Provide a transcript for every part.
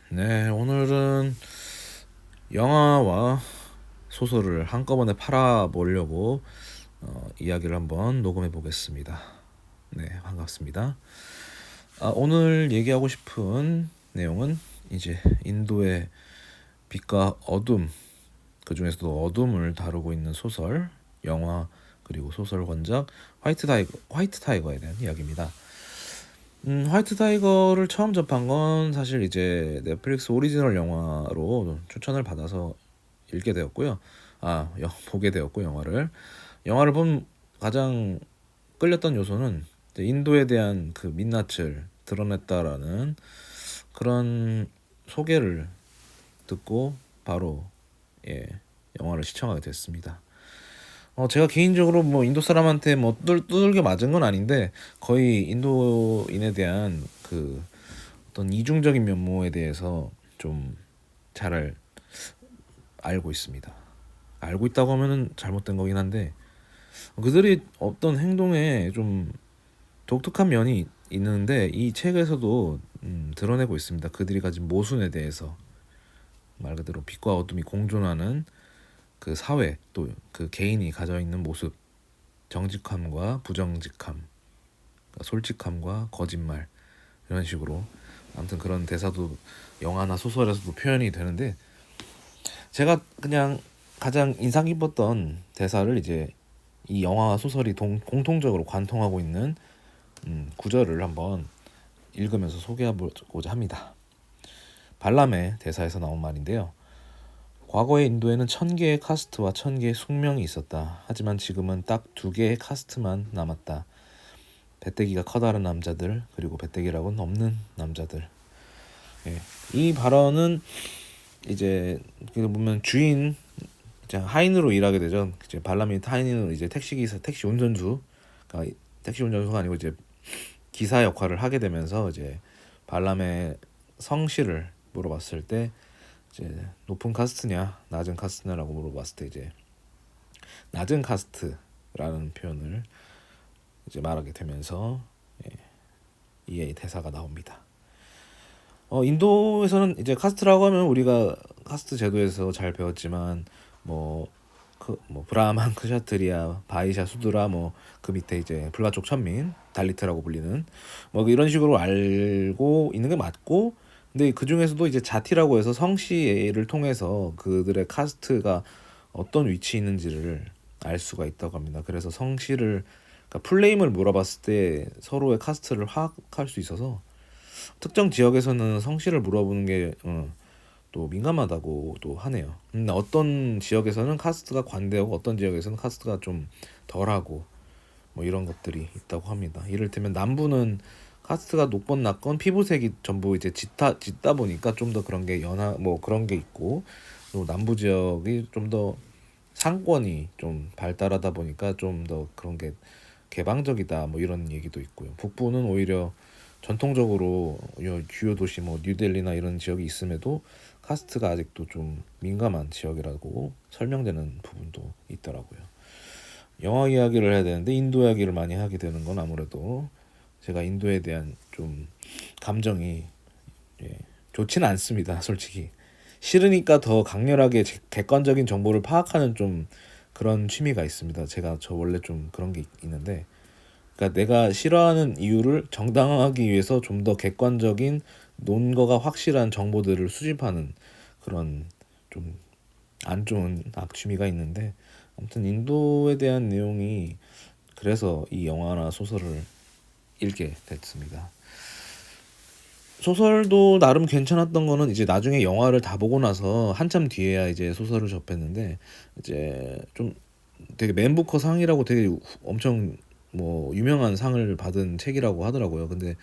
네, 오늘은 영화와 소설을 한꺼번에 팔아보려고 이야기를 한번 녹음해 보겠습니다. 네, 반갑습니다. 오늘 얘기하고 싶은 내용은 이제 인도의 빛과 어둠, 그 중에서도 어둠을 다루고 있는 소설, 영화 그리고 소설 원작 화이트 타이거에 대한 이야기입니다. 화이트 타이거를 처음 접한 건 사실 이제 넷플릭스 오리지널 영화로 추천을 받아서 읽게 되었고요. 보게 되었고 영화를 본 가장 끌렸던 요소는 이제 인도에 대한 그 민낯을 드러냈다라는 그런 소개를 듣고 바로 예, 영화를 시청하게 됐습니다. 제가 개인적으로 뭐 인도 사람한테 뭐 두들겨 맞은 건 아닌데 거의 인도인에 대한 그 어떤 이중적인 면모에 대해서 좀 잘 알고 있습니다. 알고 있다고 하면은 잘못된 거긴 한데 그들이 어떤 행동에 좀 독특한 면이 있는데 이 책에서도 드러내고 있습니다. 그들이 가진 모순에 대해서 말 그대로 빛과 어둠이 공존하는 그 사회 또 그 개인이 가져 있는 모습 정직함과 부정직함 그러니까 솔직함과 거짓말 이런 식으로 아무튼 그런 대사도 영화나 소설에서도 표현이 되는데 제가 그냥 가장 인상 깊었던 대사를 이제 이 영화와 소설이 공통적으로 관통하고 있는 구절을 한번 읽으면서 소개해보고자 합니다. 발람의 대사에서 나온 말인데요. 과거의 인도에는 1000개의 카스트와 1000개의 숙명이 있었다. 하지만 지금은 딱 2개의 카스트만 남았다. 배때기가 커다란 남자들 그리고 배때기라고는 없는 남자들. 예. 이 발언은 이제 보면 주인 이제 하인으로 일하게 되죠. 이제 발람이 하인은 이제 택시 운전수, 그러니까 택시 운전수가 아니고 이제 기사 역할을 하게 되면서 이제 발람의 성씨를 물어봤을 때 이제 높은 카스트냐 낮은 카스트냐라고 물어봤을 때 이제 낮은 카스트라는 표현을 이제 말하게 되면서 이 대사가 나옵니다. 인도에서는 이제 카스트라고 하면 우리가 카스트 제도에서 잘 배웠지만 뭐 브라만, 크샤트리아, 바이샤, 수드라 뭐 그 밑에 이제 불가족 천민, 달리트라고 불리는 뭐 이런 식으로 알고 있는 게 맞고 근데 그 중에서도 이제 자티라고 해서 성씨를 통해서 그들의 카스트가 어떤 위치에 있는지를 알 수가 있다고 합니다. 그래서 성씨를 그러니까 풀네임을 물어봤을 때 서로의 카스트를 파악할 수 있어서 특정 지역에서는 성씨를 물어보는 게 또 민감하다고도 하네요. 어떤 지역에서는 카스트가 관대하고 어떤 지역에서는 카스트가 좀 덜하고 뭐 이런 것들이 있다고 합니다. 이를테면 남부는 카스트가 높건 낮건 피부색이 전부 이제 짙다 보니까 좀 더 그런 게 뭐 그런 게 있고 또 남부 지역이 좀 더 상권이 좀 발달하다 보니까 좀 더 그런 게 개방적이다 뭐 이런 얘기도 있고요. 북부는 오히려 전통적으로 주요 도시 뭐 뉴델리나 이런 지역이 있음에도 카스트가 아직도 좀 민감한 지역이라고 설명되는 부분도 있더라고요. 영화 이야기를 해야 되는데 인도 이야기를 많이 하게 되는 건 아무래도 제가 인도에 대한 좀 감정이 좋지는 않습니다. 솔직히 싫으니까 더 강렬하게 객관적인 정보를 파악하는 좀 그런 취미가 있습니다. 저 원래 좀 그런 게 있는데 그러니까 내가 싫어하는 이유를 정당화하기 위해서 좀 더 객관적인 논거가 확실한 정보들을 수집하는 그런 좀 안 좋은 악취미가 있는데 아무튼 인도에 대한 내용이 그래서 이 영화나 소설을 읽게 됐습니다. 소설도 나름 괜찮았던 거는 이제 나중에 영화를 다 보고 나서 한참 뒤에야 이제 소설을 접했는데 이제 좀 되게 맨부커 상이라고 되게 엄청 뭐 유명한 상을 받은 책이라고 하더라고요. 근데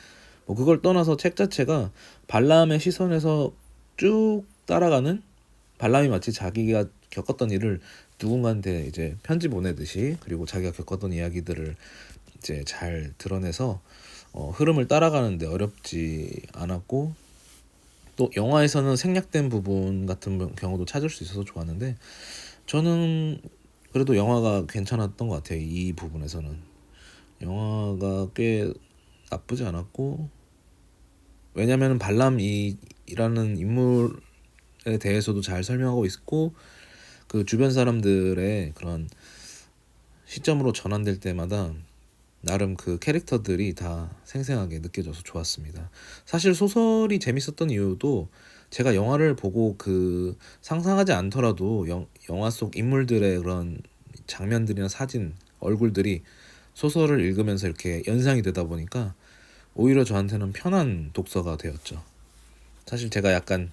뭐 그걸 떠나서 책 자체가 발람의 시선에서 쭉 따라가는 발람이 마치 자기가 겪었던 일을 누군가한테 이제 편지 보내듯이 그리고 자기가 겪었던 이야기들을 이제 잘 드러내서 흐름을 따라가는데 어렵지 않았고 또 영화에서는 생략된 부분 같은 경우도 찾을 수 있어서 좋았는데 저는 그래도 영화가 괜찮았던 것 같아요. 이 부분에서는 영화가 꽤 나쁘지 않았고 왜냐면 발람 이 인물에 대해서도 잘 설명하고 있고 그 주변 사람들의 그런 시점으로 전환될 때마다 나름 그 캐릭터들이 다 생생하게 느껴져서 좋았습니다. 사실 소설이 재밌었던 이유도 제가 영화를 보고 그 상상하지 않더라도 영화 속 인물들의 그런 장면들이나 사진, 얼굴들이 소설을 읽으면서 이렇게 연상이 되다 보니까 오히려 저한테는 편한 독서가 되었죠. 사실 제가 약간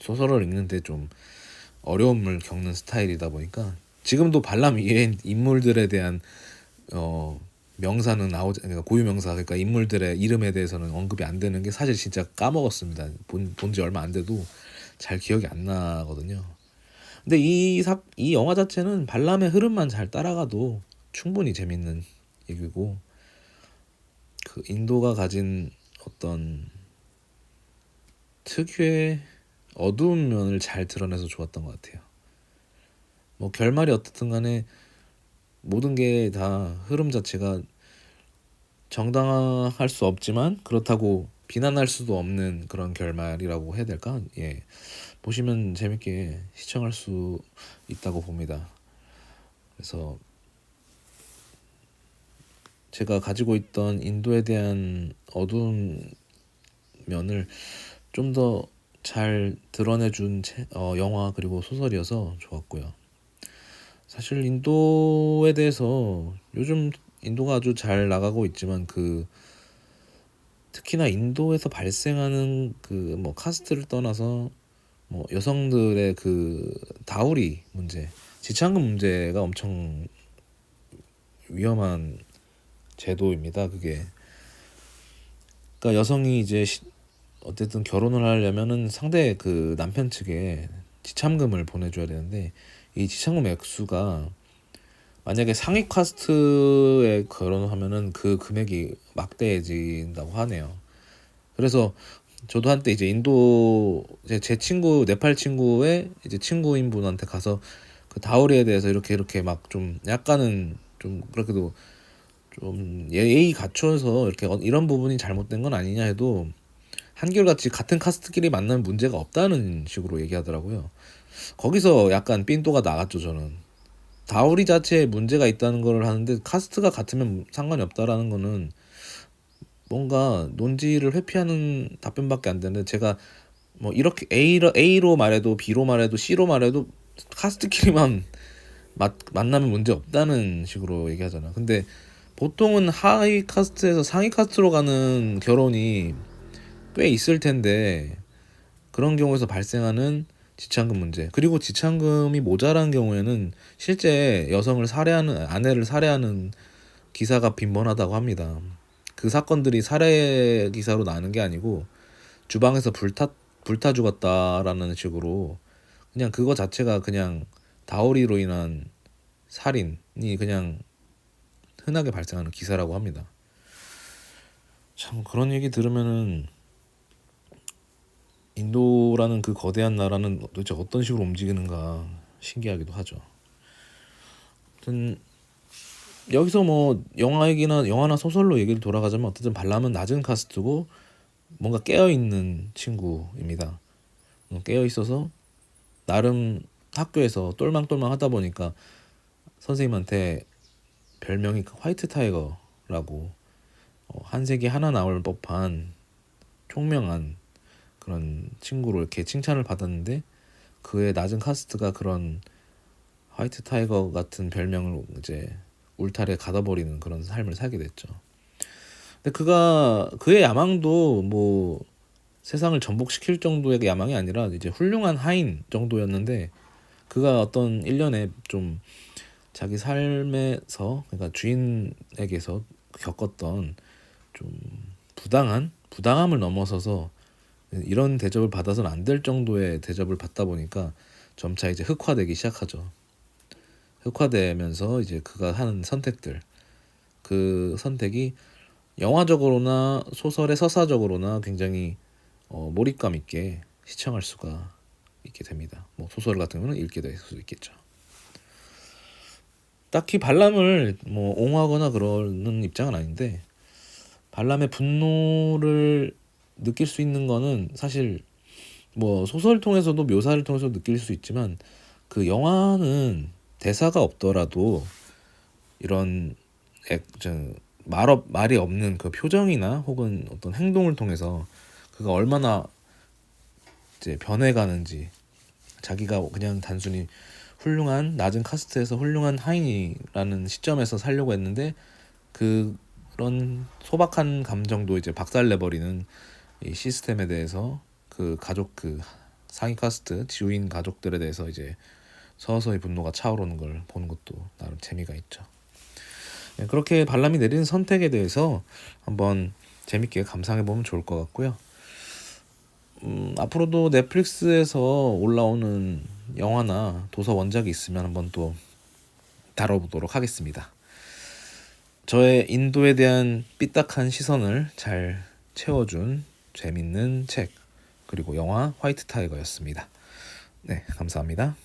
소설을 읽는데 좀 어려움을 겪는 스타일이다 보니까 지금도 발람 위에 인물들에 대한 명사는 나오지, 그러니까 고유 명사, 그러니까 인물들의 이름에 대해서는 언급이 안 되는 게 사실 진짜 까먹었습니다. 본지 얼마 안 돼도 잘 기억이 안 나거든요. 근데 이 영화 자체는 발람의 흐름만 잘 따라가도 충분히 재밌는 얘기고 그 인도가 가진 어떤 특유의 어두운 면을 잘 드러내서 좋았던 것 같아요. 뭐 결말이 어떻든 간에 모든 게 다 흐름 자체가 정당화할 수 없지만 그렇다고 비난할 수도 없는 그런 결말이라고 해야 될까? 예. 보시면 재밌게 시청할 수 있다고 봅니다. 그래서 제가 가지고 있던 인도에 대한 어두운 면을 좀 더 잘 드러내준 영화 그리고 소설이어서 좋았고요. 사실 인도에 대해서 요즘 인도가 아주 잘 나가고 있지만 그 특히나 인도에서 발생하는 그 뭐 카스트를 떠나서 뭐 여성들의 그 다우리 문제, 지창금 문제가 엄청 위험한 제도입니다. 그게 그러니까 여성이 이제 어쨌든 결혼을 하려면은 상대 그 남편 측에 지참금을 보내줘야 되는데 이 지참금 액수가 만약에 상위 카스트에 결혼을 하면은 그 금액이 막대해진다고 하네요. 그래서 저도 한때 이제 인도 제 친구 네팔 친구의 이제 친구인 분한테 가서 그 다우리에 대해서 이렇게 막 좀 약간은 좀 그렇게도 좀 예의 갖춰서 이렇게 이런 부분이 잘못된 건 아니냐 해도 한결같이 같은 카스트끼리 만나면 문제가 없다는 식으로 얘기하더라고요. 거기서 약간 삔또가 나갔죠 저는. 다우리 자체에 문제가 있다는 걸 하는데 카스트가 같으면 상관이 없다라는 거는 뭔가 논지를 회피하는 답변밖에 안 되는데 제가 뭐 이렇게 A로 말해도 B로 말해도 C로 말해도 카스트끼리만 만나면 문제 없다는 식으로 얘기하잖아. 근데 보통은 하위 카스트에서 상위 카스트로 가는 결혼이 꽤 있을 텐데 그런 경우에서 발생하는 지참금 문제 그리고 지참금이 모자란 경우에는 실제 여성을 살해하는 아내를 살해하는 기사가 빈번하다고 합니다. 그 사건들이 살해 기사로 나는 게 아니고 주방에서 불타 죽었다라는 식으로 그냥 그거 자체가 그냥 다우리로 인한 살인이 그냥 흔하게 발생하는 기사라고 합니다. 참 그런 얘기 들으면은 인도라는 그 거대한 나라는 도대체 어떤 식으로 움직이는가 신기하기도 하죠. 아무튼 여기서 뭐 영화나 소설로 얘기를 돌아가자면 어쨌든 발람은 낮은 카스트고 뭔가 깨어있는 친구입니다. 깨어있어서 나름 학교에서 똘망똘망 하다 보니까 선생님한테 별명이 화이트 타이거라고 한 색이 하나 나올 법한 총명한 그런 친구로 이렇게 칭찬을 받았는데 그의 낮은 카스트가 그런 화이트 타이거 같은 별명을 이제 울타리에 가둬버리는 그런 삶을 살게 됐죠. 근데 그의 야망도 뭐 세상을 전복시킬 정도의 야망이 아니라 이제 훌륭한 하인 정도였는데 그가 어떤 일련의 좀 자기 삶에서 그러니까 주인에게서 겪었던 좀 부당함을 넘어서서 이런 대접을 받아서는 안 될 정도의 대접을 받다 보니까 점차 이제 흑화되기 시작하죠. 흑화되면서 이제 그가 하는 선택들 그 선택이 영화적으로나 소설의 서사적으로나 굉장히 몰입감 있게 시청할 수가 있게 됩니다. 뭐 소설 같은 경우는 읽게 될 수 있겠죠. 딱히 발람을 뭐 옹호하거나 그러는 입장은 아닌데 발람의 분노를 느낄 수 있는 거는 사실 뭐 소설을 통해서도 묘사를 통해서 느낄 수 있지만 그 영화는 대사가 없더라도 이런 말이 없는 그 표정이나 혹은 어떤 행동을 통해서 그가 얼마나 이제 변해가는지, 자기가 그냥 단순히 훌륭한 낮은 카스트에서 훌륭한 하인이라는 시점에서 살려고 했는데 그런 소박한 감정도 이제 박살내버리는 이 시스템에 대해서 그 가족, 그 상위 카스트 지우인 가족들에 대해서 이제 서서히 분노가 차오르는 걸 보는 것도 나름 재미가 있죠. 그렇게 발람이 내리는 선택에 대해서 한번 재밌게 감상해 보면 좋을 것 같고요. 앞으로도 넷플릭스에서 올라오는 영화나 도서 원작이 있으면 한번 또 다뤄보도록 하겠습니다. 저의 인도에 대한 삐딱한 시선을 잘 채워준 재밌는 책, 그리고 영화 화이트 타이거였습니다. 네, 감사합니다.